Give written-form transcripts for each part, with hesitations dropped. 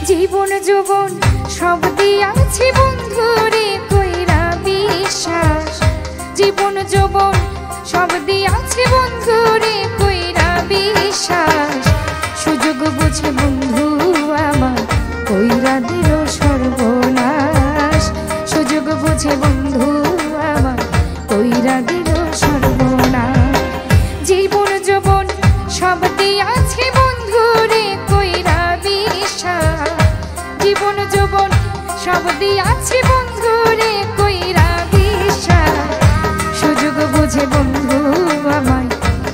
জীবন যৌবন সব দিয়াছি বন্ধুরে কইরা বিশ্বাস। জীবন যৌবন সব দিয়াছি বন্ধুরে কইরা বিশ্বাস। সুযোগ বুঝে বন্ধু আমার কইরা দিল সর্বনাশ। সুযোগ বুঝে বন্ধু আমার কইরা দিল সর্বনাশ। জীবন যৌবন সব দিয়াছি বন্ধুরে কইরা বিশ্বাস। জীবন যৌবন সব দিয়াছি বন্ধুরে কইরা বিশ্বাস। সুযোগ বুঝে বন্ধু আমায়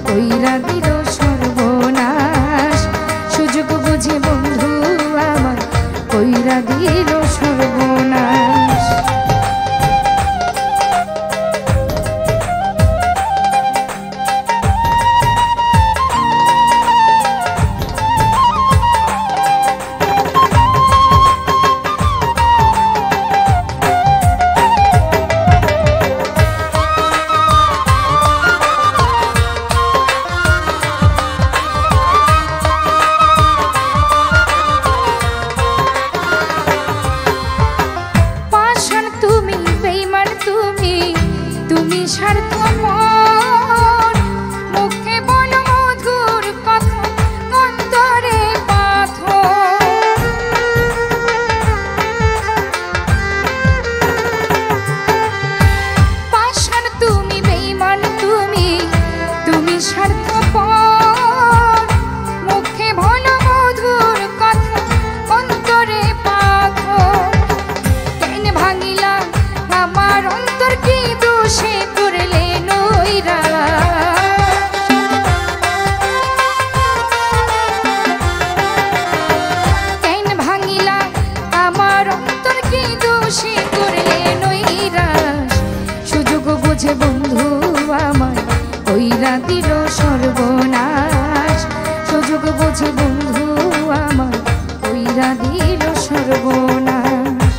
কইরা দিল সর্বনাশ। সুযোগ বুঝে বন্ধু আমায় কইরা দিল সর্বনাশ। তুমি স্বার্থপর মুখে বলো মধুর কথা অন্তরে পাথর। পাষাণ তুমি বেঈমান তুমি স্বার্থপর মুখে বলো মধুর কথা অন্তরে পাথর। কেন ভাঙিলা আমার অন্তর কি দোষে করলে নইরা। কেন ভাঙিলা আমার অন্তর কি দোষে করলে নইরা। সুযোগ বুঝে বন্ধু আমার কইরা দিল সর্বনাশ। সুযোগ বুঝে বন্ধু আমার কইরা দিল সর্বনাশ।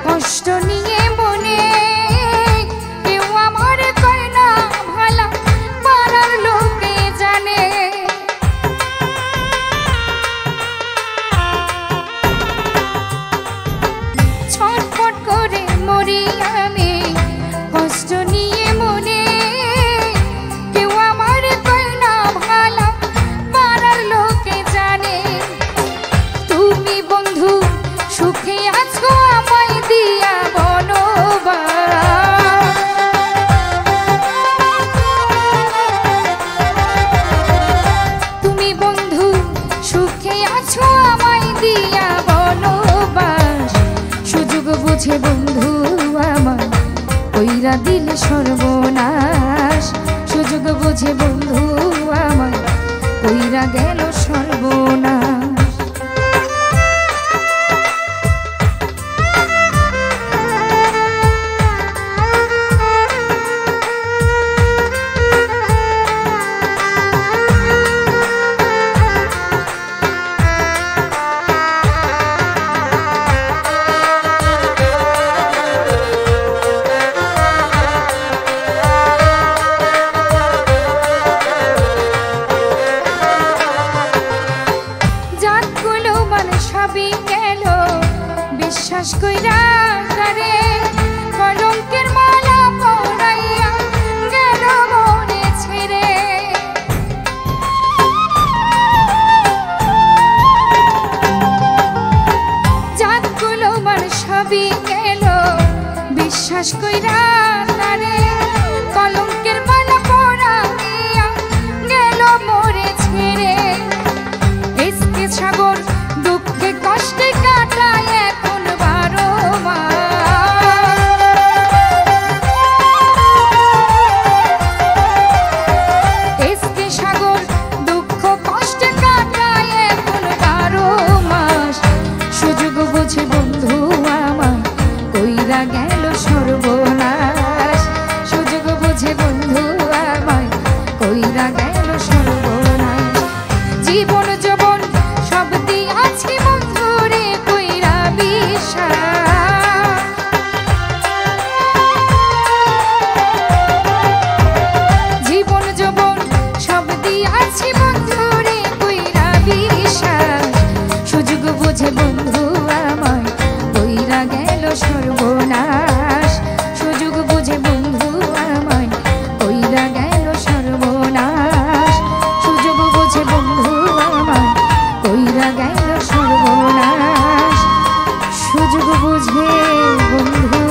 কষ্ট নিয়ে মনে কেউ আমার কয় না ভালা পাড়ার লোকে জানে। ছটফট করে মরি আমি কষ্ট নিয়ে মনে কেউ আমার কয় না ভালা পাড়ার লোকে জানে। তুমি বন্ধু সুখে আছো আমায় দিয়া বনবাস। তুমি বন্ধু সুখে আছো আমায় দিয়া বনবাস। সুযোগ বুঝে বন্ধু আমার কইরা দিল সর্বনাশ। সুযোগ বুঝে বন্ধু আমার কইরা গেল সর্বনাশ। বিশ্বাস কইরা তারে কলঙ্কের মালা পরাইয়া গেল মনে ছেড়ে। জাতগুলো মান সবই গেল বিশ্বাস কইরা তারে কলঙ্কের মালা পরাইয়া গেল মরে ছেড়ে। এসকে সাগর দুঃখে কষ্টে কাটায় এখন 12 মাস। এসকে সাগর দুঃখ কষ্টে কাটায় এখন জীবন যৌবন সব দিয়াছি বন্ধুরে কইরা বিশ্বাস। জীবন যৌবন সব দিয়াছি বন্ধুরে কইরা বিশ্বাস। সুযোগ বুঝে বন্ধু আমায় কইরা গেল সর্বনাশ। সুযোগ বুঝে বন্ধু আমায় কইরা গেল সর্বনাশ। সুযোগ বুঝে বন্ধু আমায় কইরা গেল সর্বনাশ। সুযোগ বুঝে বন্ধু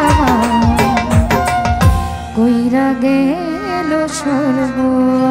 আমায় কইরা গেল সর্বনাশ।